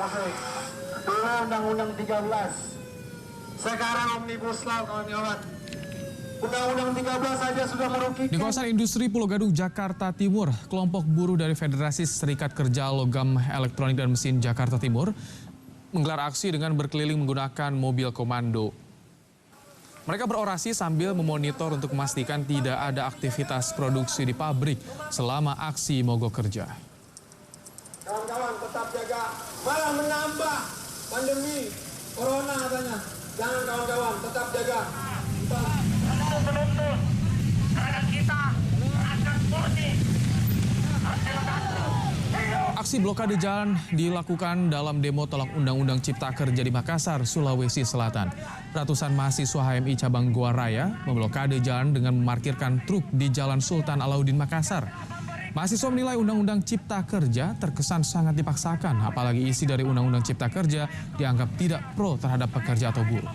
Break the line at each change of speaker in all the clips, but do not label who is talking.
Taufik. Dulu Undang-Undang 13. Sekarang Omnibus Law, kawan-kawan. Undang-Undang 13 saja sudah merugikan.
Di kawasan industri Pulau Gadung, Jakarta Timur, kelompok buruh dari Federasi Serikat Kerja Logam Elektronik dan Mesin Jakarta Timur menggelar aksi dengan berkeliling menggunakan mobil komando. Mereka berorasi sambil memonitor untuk memastikan tidak ada aktivitas produksi di pabrik selama aksi mogok kerja.
Kawan-kawan tetap jaga, malah menambah pandemi corona katanya. Jangan kawan-kawan, tetap jaga.
Menuntut terhadap kita akan murni.
Aksi blokade jalan dilakukan dalam demo tolak Undang-Undang Cipta Kerja di Makassar, Sulawesi Selatan. Ratusan mahasiswa HMI cabang Goa Raya memblokade jalan dengan memarkirkan truk di Jalan Sultan Alauddin Makassar. Mahasiswa menilai Undang-Undang Cipta Kerja terkesan sangat dipaksakan, apalagi isi dari Undang-Undang Cipta Kerja dianggap tidak pro terhadap pekerja atau buruh.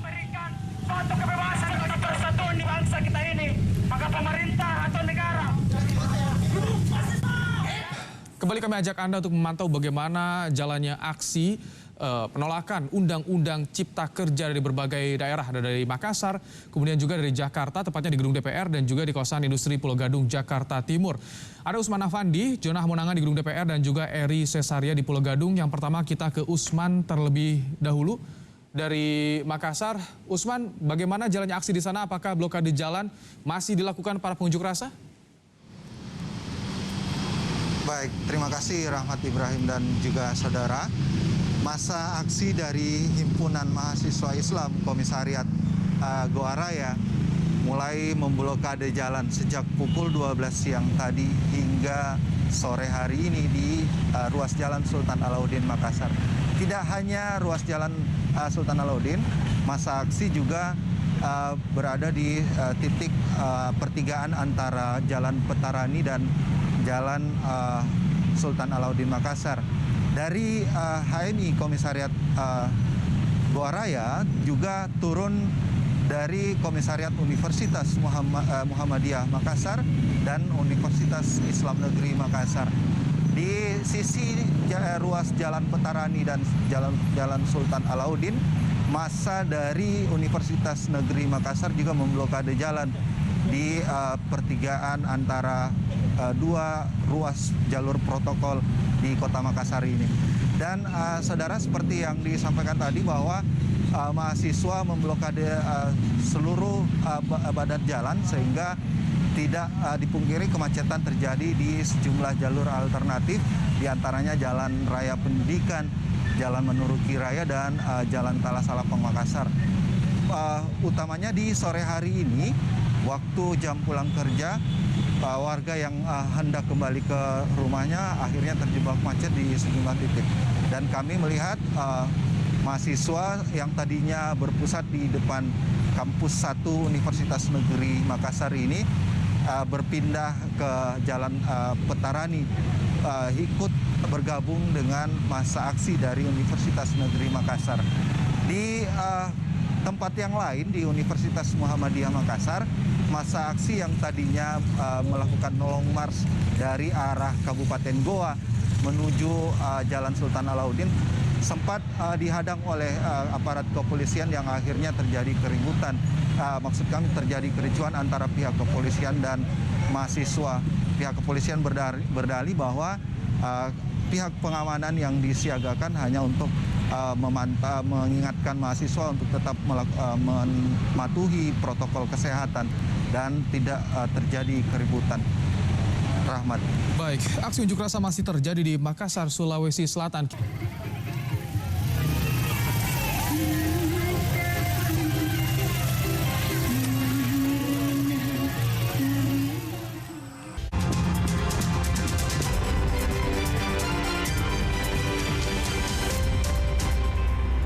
Suatu kebebasan atau persatuan di bangsa kita ini, maka pemerintah atau negara.
Kembali kami ajak Anda untuk memantau bagaimana jalannya aksi penolakan Undang-Undang Cipta Kerja dari berbagai daerah, ada dari Makassar, kemudian juga dari Jakarta, tepatnya di gedung DPR dan juga di kawasan industri Pulau Gadung, Jakarta Timur. Ada Usman Afandi, Jonah Monangan di gedung DPR dan juga Eri Cesaria di Pulau Gadung. Yang pertama kita ke Usman terlebih dahulu dari Makassar. Usman, bagaimana jalannya aksi di sana? Apakah blokade jalan masih dilakukan para pengunjuk rasa?
Baik, terima kasih Rahmat Ibrahim dan juga saudara. Masa aksi dari Himpunan Mahasiswa Islam Komisariat Goa Raya mulai memblokade jalan sejak pukul 12 siang tadi hingga sore hari ini di ruas Jalan Sultan Alauddin Makassar. Tidak hanya ruas Jalan Sultan Alauddin, masa aksi juga berada di titik pertigaan antara Jalan Petarani dan Jalan Sultan Alauddin Makassar. Dari HMI Komisariat Goa Raya juga turun dari Komisariat Universitas Muhammadiyah Makassar dan Universitas Islam Negeri Makassar. Di sisi ruas Jalan Petarani dan Jalan Sultan Alauddin, massa dari Universitas Negeri Makassar juga memblokade jalan di pertigaan antara dua ruas jalur protokol di Kota Makassar ini. Dan saudara, seperti yang disampaikan tadi bahwa mahasiswa memblokade seluruh badan jalan sehingga tidak dipungkiri kemacetan terjadi di sejumlah jalur alternatif, diantaranya Jalan Raya Pendidikan, Jalan Menuruki Raya, dan Jalan Talasalapang Makassar. Utamanya di sore hari ini, waktu jam pulang kerja, warga yang hendak kembali ke rumahnya akhirnya terjebak macet di sejumlah titik. Dan kami melihat mahasiswa yang tadinya berpusat di depan kampus 1 Universitas Negeri Makassar ini berpindah ke Jalan Petarani, ikut bergabung dengan massa aksi dari Universitas Negeri Makassar. Di tempat yang lain di Universitas Muhammadiyah Makassar, massa aksi yang tadinya melakukan long march dari arah Kabupaten Goa menuju Jalan Sultan Alauddin sempat dihadang oleh aparat kepolisian yang akhirnya terjadi keributan. Maksud kami terjadi kericuan antara pihak kepolisian dan mahasiswa. Pihak kepolisian berdalih bahwa pihak pengamanan yang disiagakan hanya untuk mengingatkan mahasiswa untuk tetap mematuhi protokol kesehatan dan tidak terjadi keributan. Rahmat.
Baik, aksi unjuk rasa masih terjadi di Makassar, Sulawesi Selatan.